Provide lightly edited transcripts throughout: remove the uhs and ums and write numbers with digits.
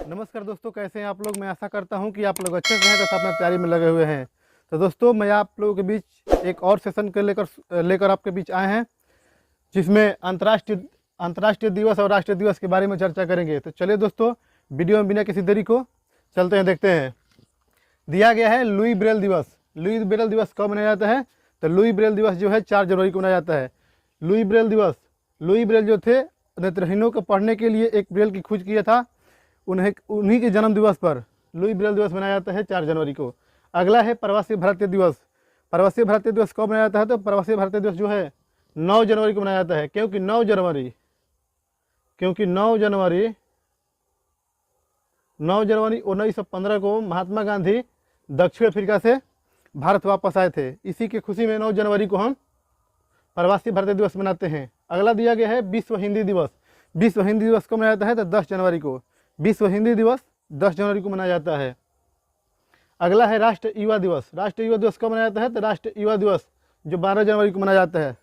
नमस्कार दोस्तों, कैसे हैं आप लोग। मैं आशा करता हूं कि आप लोग अच्छे से हैं तथा अपना तैयारी में लगे हुए हैं। तो दोस्तों, मैं आप लोगों के बीच एक और सेशन के लेकर आपके बीच आए हैं, जिसमें अंतर्राष्ट्रीय दिवस और राष्ट्रीय दिवस के बारे में चर्चा करेंगे। तो चलिए दोस्तों, वीडियो में बिना किसी देरी को चलते हैं, देखते हैं। दिया गया है लुई ब्रेल दिवस। लुई ब्रेल दिवस कब मनाया जाता है? तो लुई ब्रेल दिवस जो है 4 जनवरी को मनाया जाता है। लुई ब्रेल दिवस, लुई ब्रेल जो थे नेत्रहीनों को पढ़ने के लिए एक ब्रेल की खोज किया था। उन्हीं के जन्म दिवस पर लुई ब्रेल दिवस मनाया जाता है 4 जनवरी को। अगला है प्रवासी भारतीय दिवस। प्रवासी भारतीय दिवस कब मनाया जाता है? तो प्रवासी भारतीय दिवस जो है 9 जनवरी को मनाया जाता है, क्योंकि 9 जनवरी 1915 को महात्मा गांधी दक्षिण अफ्रीका से भारत वापस आए थे। इसी की खुशी में 9 जनवरी को हम प्रवासी भारतीय दिवस मनाते हैं। अगला दिया गया है विश्व हिंदी दिवस। विश्व हिंदी दिवस कब मनाया जाता है? तो 10 जनवरी को। विश्व हिंदी दिवस 10 जनवरी को मनाया जाता है। अगला है राष्ट्रीय युवा दिवस। राष्ट्रीय युवा दिवस कब मनाया जाता है? तो राष्ट्रीय युवा दिवस जो 12 जनवरी को मनाया जाता है।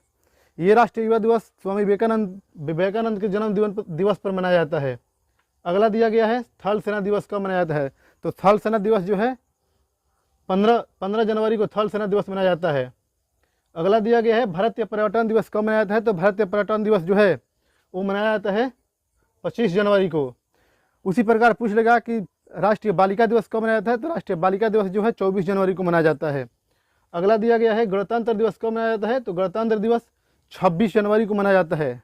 ये राष्ट्रीय युवा दिवस स्वामी विवेकानंद के जन्म दिवस पर मनाया जाता है। अगला दिया गया है थल सेना दिवस कब मनाया जाता है? तो थल सेना दिवस जो है 15 जनवरी को थल सेना दिवस मनाया जाता है। अगला दिया गया है भारतीय पर्यटन दिवस कब मनाया जाता है? तो भारतीय पर्यटन दिवस जो है वो मनाया जाता है 25 जनवरी को। उसी प्रकार पूछ लेगा कि राष्ट्रीय बालिका दिवस कब मनाया जाता है? तो राष्ट्रीय बालिका दिवस जो है 24 जनवरी को मनाया जाता है। अगला दिया गया है गणतंत्र दिवस कब मनाया जाता है? तो गणतंत्र दिवस 26 जनवरी को मनाया जाता है,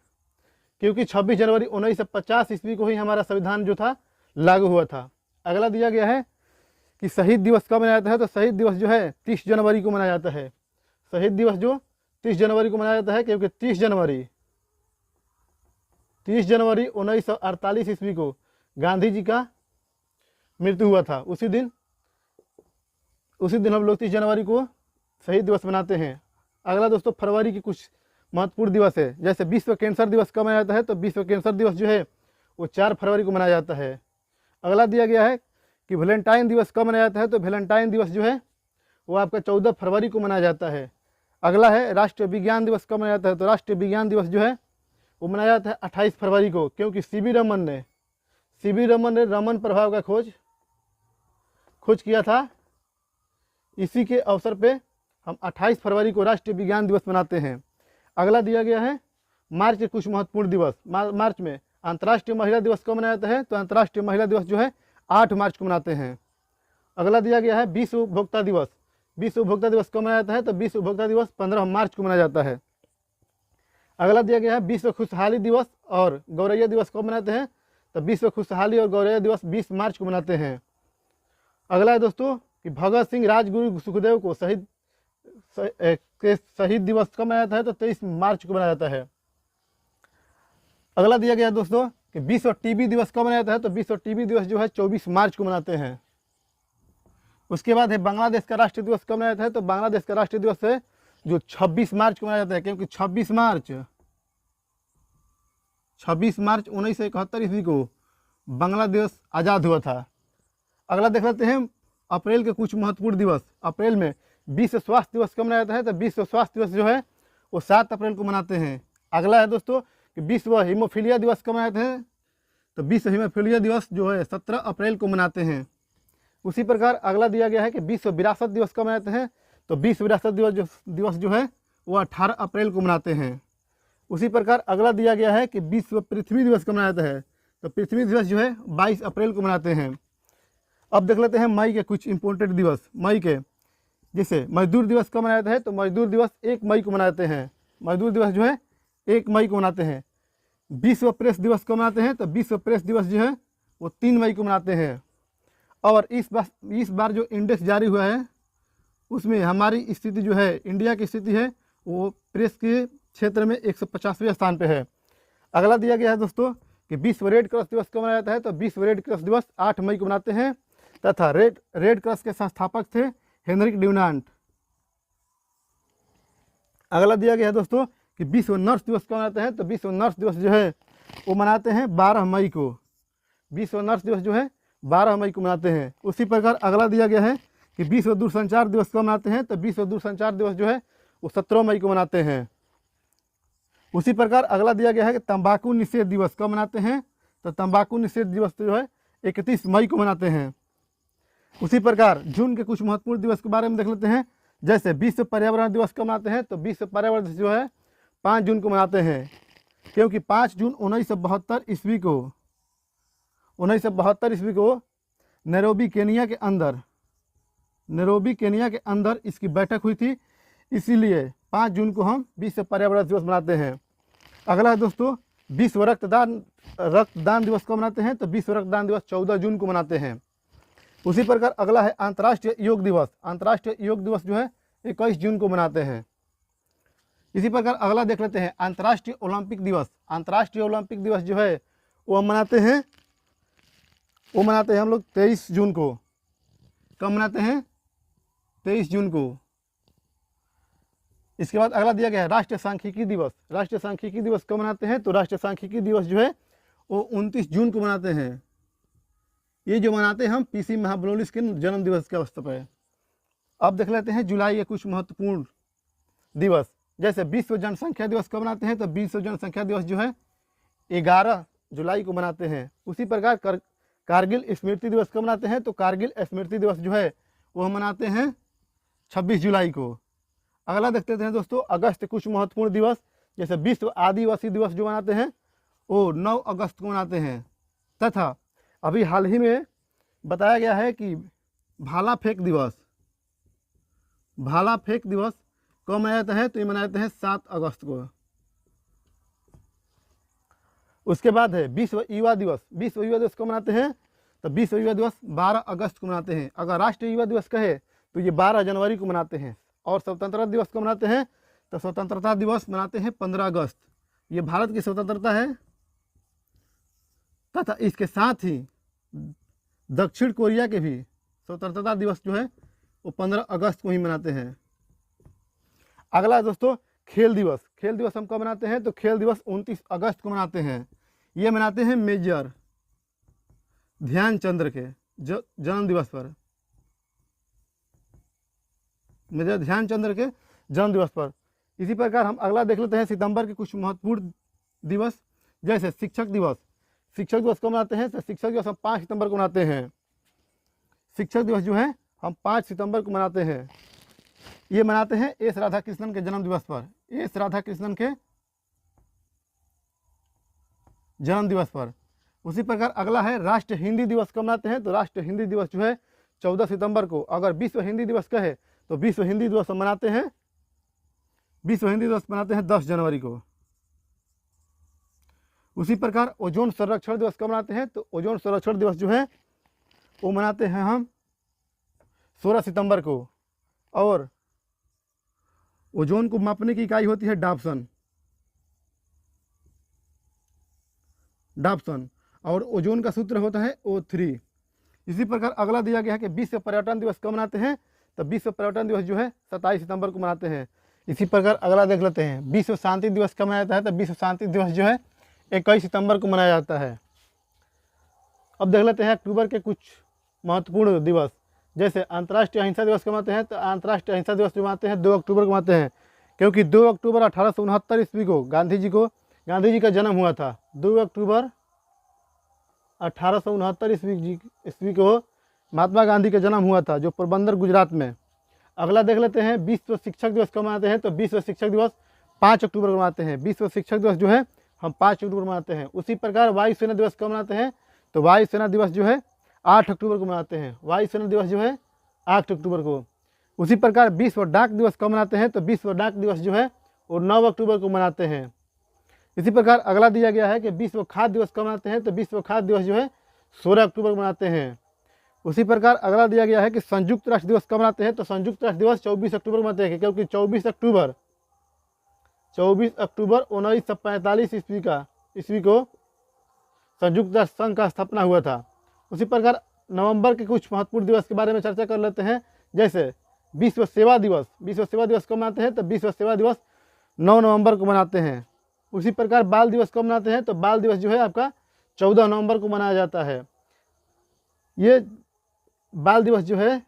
क्योंकि 26 जनवरी 1950 ईस्वी को ही हमारा संविधान जो था लागू हुआ था। अगला दिया गया है कि शहीद दिवस कब मनाया जाता है? तो शहीद दिवस जो है 30 जनवरी को मनाया जाता है। शहीद दिवस जो 30 जनवरी को मनाया जाता है, क्योंकि 30 जनवरी 1948 ईस्वी को गांधी जी का मृत्यु हुआ था। उसी दिन हम लोग 30 जनवरी को शहीद दिवस मनाते हैं। अगला दोस्तों, फरवरी की कुछ महत्वपूर्ण दिवस है, जैसे विश्व कैंसर दिवस कब मनाया जाता है? तो विश्व कैंसर दिवस जो है वो 4 फरवरी को मनाया जाता है। अगला दिया गया है कि वैलेंटाइन दिवस कब मनाया जाता है? तो वैलेंटाइन दिवस जो है वो आपका 14 फरवरी को मनाया जाता है। अगला है राष्ट्रीय विज्ञान दिवस कब मनाया जाता है? तो राष्ट्रीय विज्ञान दिवस जो है वो मनाया जाता है 28 फरवरी को, क्योंकि सीवी रमन ने रमन प्रभाव का खोज किया था। इसी के अवसर पे हम 28 फरवरी को राष्ट्रीय विज्ञान दिवस मनाते हैं। अगला दिया गया है मार्च के कुछ महत्वपूर्ण दिवस। मार्च में अंतर्राष्ट्रीय महिला दिवस कब मनाया जाता है? तो अंतर्राष्ट्रीय महिला दिवस जो है 8 मार्च को मनाते हैं। अगला दिया गया है विश्व उपभोक्ता दिवस। विश्व उपभोक्ता दिवस कब मनाया जाता है? तो विश्व उपभोक्ता दिवस 15 मार्च को मनाया जाता है। अगला दिया गया है विश्व खुशहाली दिवस और गौरैया दिवस कब मनाते हैं? तो विश्व खुशहाली और गौरैया दिवस 20 मार्च को मनाते हैं। अगला है दोस्तों कि भगत सिंह राजगुरु सुखदेव को शहीद दिवस कब मनाया जाता है? तो 23 मार्च को मनाया जाता है। अगला दिया गया दोस्तों कि विश्व टीबी दिवस कब मनाया जाता है? तो विश्व टीबी दिवस जो है 24 मार्च को मनाते हैं। उसके बाद है बांग्लादेश का राष्ट्रीय दिवस कब मनाया जाता है? तो बांग्लादेश का राष्ट्रीय दिवस है जो 26 मार्च को मनाया जाता है, क्योंकि 26 मार्च 1971 ईस्वी को बांग्लादेश आज़ाद हुआ था। अगला देख लेते हैं अप्रैल के कुछ महत्वपूर्ण दिवस। अप्रैल में विश्व स्वास्थ्य दिवस कब मनाया जाता है? तो विश्व स्वास्थ्य दिवस जो है वो 7 अप्रैल को मनाते हैं। अगला है दोस्तों कि विश्व हीमोफीलिया दिवस कब मनाते हैं? तो विश्व हीमोफीलिया दिवस जो है 17 अप्रैल को मनाते हैं। उसी प्रकार अगला दिया गया है कि विश्व विरासत दिवस कब मनाते हैं? तो विश्व विरासत दिवस जो है वो 18 अप्रैल को मनाते हैं। उसी प्रकार अगला दिया गया है कि विश्व पृथ्वी दिवस कब मनाया जाता है? तो पृथ्वी दिवस जो है 22 अप्रैल को मनाते हैं। अब देख लेते हैं मई के कुछ इंपॉर्टेंट दिवस। मई के जैसे मजदूर दिवस कब मनाया जाता है? तो मजदूर दिवस 1 मई को मनाते हैं। मजदूर दिवस जो है 1 मई को मनाते हैं। विश्व प्रेस दिवस कब मनाते हैं? तो विश्व प्रेस दिवस जो है वो 3 मई को मनाते हैं। और इस बार जो इंडेक्स जारी हुआ है उसमें हमारी स्थिति जो है, इंडिया की स्थिति है वो प्रेस के क्षेत्र में 150वें स्थान पे है। अगला दिया गया है दोस्तों कि विश्व रेड क्रॉस दिवस कब मनाया जाता है? तो विश्व रेड क्रॉस दिवस 8 मई को मनाते हैं, तथा रेड क्रॉस के संस्थापक थे हेनरिक ड्यूनांट। अगला दिया गया है दोस्तों कि विश्व नर्स दिवस कब मनाते हैं? तो विश्व नर्स दिवस जो है वो मनाते हैं 12 मई को। विश्व नर्स दिवस जो है 12 मई को मनाते हैं। उसी प्रकार अगला दिया गया है कि विश्व दूरसंचार दिवस कब मनाते हैं? तो विश्व दूरसंचार दिवस जो है वो 17 मई को मनाते हैं। उसी प्रकार अगला दिया गया है कि तंबाकू निषेध दिवस कब मनाते हैं? तो तंबाकू निषेध दिवस जो है 31 मई को मनाते हैं। उसी प्रकार जून के कुछ महत्वपूर्ण दिवस के बारे में देख लेते हैं। जैसे विश्व पर्यावरण दिवस कब मनाते हैं, तो विश्व पर्यावरण दिवस जो है 5 जून को मनाते हैं, क्योंकि 5 जून 1972 ईस्वी को नैरोबी केनिया के अंदर इसकी बैठक हुई थी, इसीलिए 5 जून को हम विश्व पर्यावरण दिवस मनाते हैं। अगला है दोस्तों विश्व रक्तदान दिवस कब मनाते हैं, तो विश्व रक्तदान दिवस 14 जून को मनाते हैं। उसी प्रकार अगला है अंतर्राष्ट्रीय योग दिवस। अंतर्राष्ट्रीय योग दिवस जो है 21 जून को मनाते हैं। इसी प्रकार अगला देख लेते हैं अंतर्राष्ट्रीय ओलंपिक दिवस। अंतर्राष्ट्रीय ओलंपिक दिवस जो है वो हम मनाते हैं हम लोग 23 जून को। कब मनाते हैं, 23 जून को। इसके बाद अगला दिया गया है राष्ट्रीय सांख्यिकी दिवस। राष्ट्रीय सांख्यिकी दिवस कब मनाते हैं, तो राष्ट्रीय सांख्यिकी दिवस जो है वो 29 जून को मनाते हैं। ये जो मनाते हैं हम पीसी महाबनोलिस के जन्म दिवस के अवसर पर। अब देख लेते हैं जुलाई के कुछ महत्वपूर्ण दिवस। जैसे विश्व जनसंख्या दिवस कब मनाते हैं, तो विश्व जनसंख्या दिवस जो है 11 जुलाई को मनाते हैं। उसी प्रकार कारगिल स्मृति दिवस कब मनाते हैं, तो कारगिल स्मृति दिवस जो है वो हम मनाते हैं 26 जुलाई को। अगला देखते हैं दोस्तों अगस्त कुछ महत्वपूर्ण दिवस। जैसे विश्व आदिवासी दिवस जो मनाते हैं वो 9 अगस्त को मनाते हैं, तथा अभी हाल ही में बताया गया है कि भाला फेंक दिवस कब मनाया जाता है, तो ये मनाया जाता है 7 अगस्त को। उसके बाद है विश्व युवा दिवस। विश्व युवा दिवस कब मनाते हैं, तो विश्व युवा दिवस 12 अगस्त को मनाते हैं। अगर राष्ट्रीय युवा दिवस कहे तो ये 12 जनवरी को मनाते हैं। और स्वतंत्रता दिवस कब मनाते हैं, तो स्वतंत्रता दिवस मनाते हैं 15 अगस्त। ये भारत की स्वतंत्रता है, तथा इसके साथ ही दक्षिण कोरिया के भी स्वतंत्रता दिवस जो है वो 15 अगस्त को ही मनाते हैं। अगला दोस्तों खेल दिवस। खेल दिवस हम कब मनाते हैं, तो खेल दिवस 29 अगस्त को मनाते हैं। ये मनाते हैं मेजर ध्यानचंद्र के जन्म दिवस पर। मेजर ध्यानचंद्र के जन्म दिवस पर। इसी प्रकार हम अगला देख लेते हैं सितंबर के कुछ महत्वपूर्ण दिवस। जैसे शिक्षक दिवस। शिक्षक दिवस कब मनाते हैं, तो शिक्षक दिवस हम 5 सितंबर को मनाते हैं। शिक्षक दिवस जो है हम 5 सितंबर को मनाते हैं। ये मनाते हैं एस राधाकृष्णन के जन्म दिवस पर। एस राधाकृष्णन के जन्म दिवस पर। उसी प्रकार अगला है राष्ट्रीय हिंदी दिवस कब मनाते हैं, तो राष्ट्रीय हिंदी दिवस जो है 14 सितंबर को। अगर विश्व हिंदी दिवस कहे तो विश्व हिंदी दिवस हम मनाते हैं 10 जनवरी को। उसी प्रकार ओजोन संरक्षण दिवस कब मनाते हैं, तो ओजोन संरक्षण दिवस जो है वो मनाते हैं हम 16 सितंबर को। और ओजोन को मापने की इकाई होती है डाप्सन। और ओजोन का सूत्र होता है O3। इसी प्रकार अगला दिया गया है कि विश्व पर्यटन दिवस कब मनाते हैं, तो विश्व पर्यटन दिवस जो है 27 सितंबर को मनाते हैं। इसी प्रकार अगला देख लेते हैं विश्व शांति दिवस कब मनाया जाता है, तो विश्व शांति दिवस जो है 21 सितंबर को मनाया जाता है। अब देख लेते हैं अक्टूबर के कुछ महत्वपूर्ण दिवस। जैसे अंतर्राष्ट्रीय अहिंसा दिवस कब मनाते हैं, तो अंतर्राष्ट्रीय अहिंसा दिवस जो मनाते हैं 2 अक्टूबर को मनाते हैं, क्योंकि 2 अक्टूबर 1869 ईस्वी को गांधी जी का जन्म हुआ था। 2 अक्टूबर 1869 ईस्वी को महात्मा गांधी का जन्म हुआ था, जो पोरबंदर गुजरात में। अगला देख लेते हैं विश्व शिक्षक दिवस कब मनाते हैं, तो विश्व शिक्षक दिवस 5 अक्टूबर को मनाते हैं। विश्व शिक्षक दिवस जो है हम 5 अक्टूबर को मनाते हैं। उसी प्रकार वायुसेना दिवस कब मनाते हैं, तो वायुसेना दिवस जो है 8 अक्टूबर को मनाते हैं। वायुसेना दिवस जो है 8 अक्टूबर को। उसी प्रकार विश्व डाक दिवस कब मनाते हैं, तो विश्व डाक दिवस जो है वो 9 अक्टूबर को मनाते हैं। इसी प्रकार अगला दिया गया है कि विश्व खाद्य दिवस कब मनाते हैं, तो विश्व खाद्य दिवस जो है 16 अक्टूबर को मनाते हैं। उसी प्रकार अगला दिया गया है कि संयुक्त राष्ट्र दिवस कब मनाते हैं, तो संयुक्त राष्ट्र दिवस 24 अक्टूबर को मनाते हैं, क्योंकि 24 अक्टूबर 1945 ईस्वी को संयुक्त राष्ट्र संघ का स्थापना हुआ था। उसी प्रकार नवंबर के कुछ महत्वपूर्ण दिवस के बारे में चर्चा कर लेते हैं। जैसे विश्व सेवा दिवस। विश्व सेवा दिवस कब मनाते हैं, तो विश्व सेवा दिवस 9 नवंबर को मनाते हैं। उसी प्रकार बाल दिवस कब मनाते हैं, तो बाल दिवस जो है आपका 14 नवंबर को मनाया जाता है। ये बाल दिवस जो है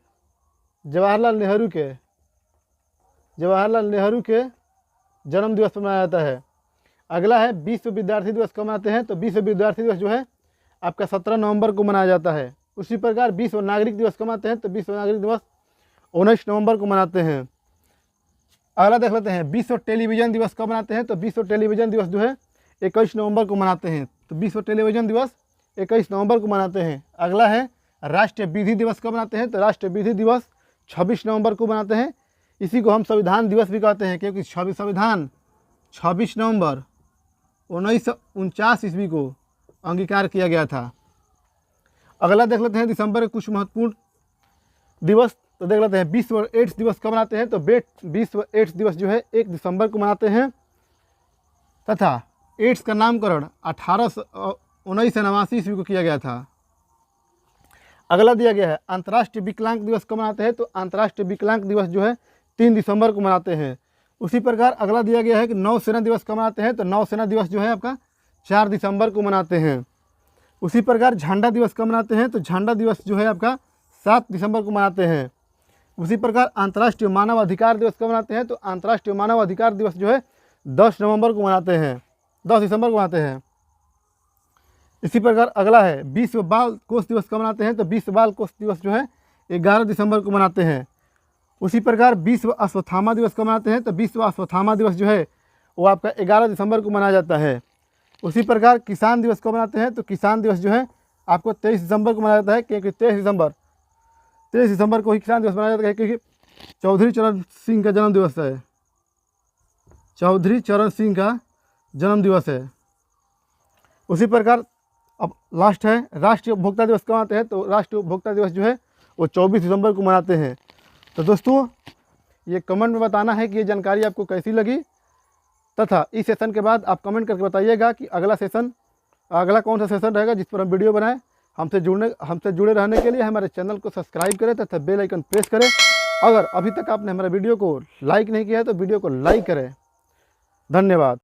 जवाहरलाल नेहरू के जन्म दिवस पर मनाया जाता है। अगला है विश्व विद्यार्थी दिवस कब मनाते हैं, तो विश्व विद्यार्थी दिवस जो है आपका 17 नवंबर को मनाया जाता है। उसी प्रकार विश्व नागरिक दिवस कब मनाते हैं, तो विश्व नागरिक दिवस 19 नवंबर को मनाते हैं। अगला देख लेते हैं, विश्व टेलीविज़न दिवस कब मनाते हैं, तो विश्व टेलीविज़न दिवस जो है 21 नवंबर को मनाते हैं। तो विश्व टेलीविज़न दिवस 21 नवंबर को मनाते हैं। अगला है राष्ट्रीय विधि दिवस कब मनाते हैं, तो राष्ट्रीय विधि दिवस 26 नवंबर को मनाते हैं। इसी को हम संविधान दिवस भी कहते हैं, क्योंकि संविधान 26 नवंबर 1949 ईस्वी को अंगीकार किया गया था। अगला देख लेते हैं दिसंबर के कुछ महत्वपूर्ण दिवस। तो देख लेते हैं विश्व एड्स दिवस कब मनाते हैं, तो विश्व एड्स दिवस जो है 1 दिसंबर को मनाते हैं तथा एड्स का नामकरण 1989 ईस्वी को किया गया था। अगला दिया गया है अंतर्राष्ट्रीय विकलांग दिवस कब मनाते हैं, तो अंतर्राष्ट्रीय विकलांग दिवस जो है 3 दिसंबर को मनाते हैं। उसी प्रकार अगला दिया गया है कि नौसेना दिवस कब मनाते हैं, तो नौसेना दिवस जो है आपका 4 दिसंबर को मनाते हैं। उसी प्रकार झंडा दिवस कब मनाते हैं, तो झंडा दिवस जो है आपका 7 दिसंबर को मनाते हैं। उसी प्रकार अंतर्राष्ट्रीय मानव अधिकार दिवस कब मनाते हैं, तो अंतर्राष्ट्रीय मानव अधिकार दिवस जो है 10 नवंबर को मनाते हैं, 10 दिसंबर को मनाते हैं। इसी प्रकार अगला है विश्व बाल कोष दिवस कब मनाते हैं, तो विश्व बाल कोष दिवस जो है 11 दिसंबर को मनाते हैं। उसी प्रकार विश्व अश्वत्थामा दिवस कब मनाते हैं, तो विश्व अश्वत्थामा दिवस जो है वो आपका 11 दिसंबर को मनाया जाता है। उसी प्रकार किसान दिवस कब मनाते हैं, तो किसान दिवस जो है आपको 23 दिसंबर को मनाया जाता है, क्योंकि 23 दिसंबर को ही किसान दिवस मनाया जाता है, क्योंकि चौधरी चरण सिंह का जन्म दिवस है, चौधरी चरण सिंह का जन्म दिवस है। उसी प्रकार अब लास्ट है राष्ट्रीय उपभोक्ता दिवस कब मनाते हैं, तो राष्ट्रीय उपभोक्ता दिवस जो है वो 24 दिसंबर को मनाते हैं। तो दोस्तों ये कमेंट में बताना है कि ये जानकारी आपको कैसी लगी, तथा इस सेशन के बाद आप कमेंट करके बताइएगा कि अगला कौन सा सेशन रहेगा जिस पर हम वीडियो बनाएं। हमसे जुड़े रहने के लिए हमारे चैनल को सब्सक्राइब करें तथा बेल आइकन प्रेस करें। अगर अभी तक आपने हमारे वीडियो को लाइक नहीं किया है तो वीडियो को लाइक करें। धन्यवाद।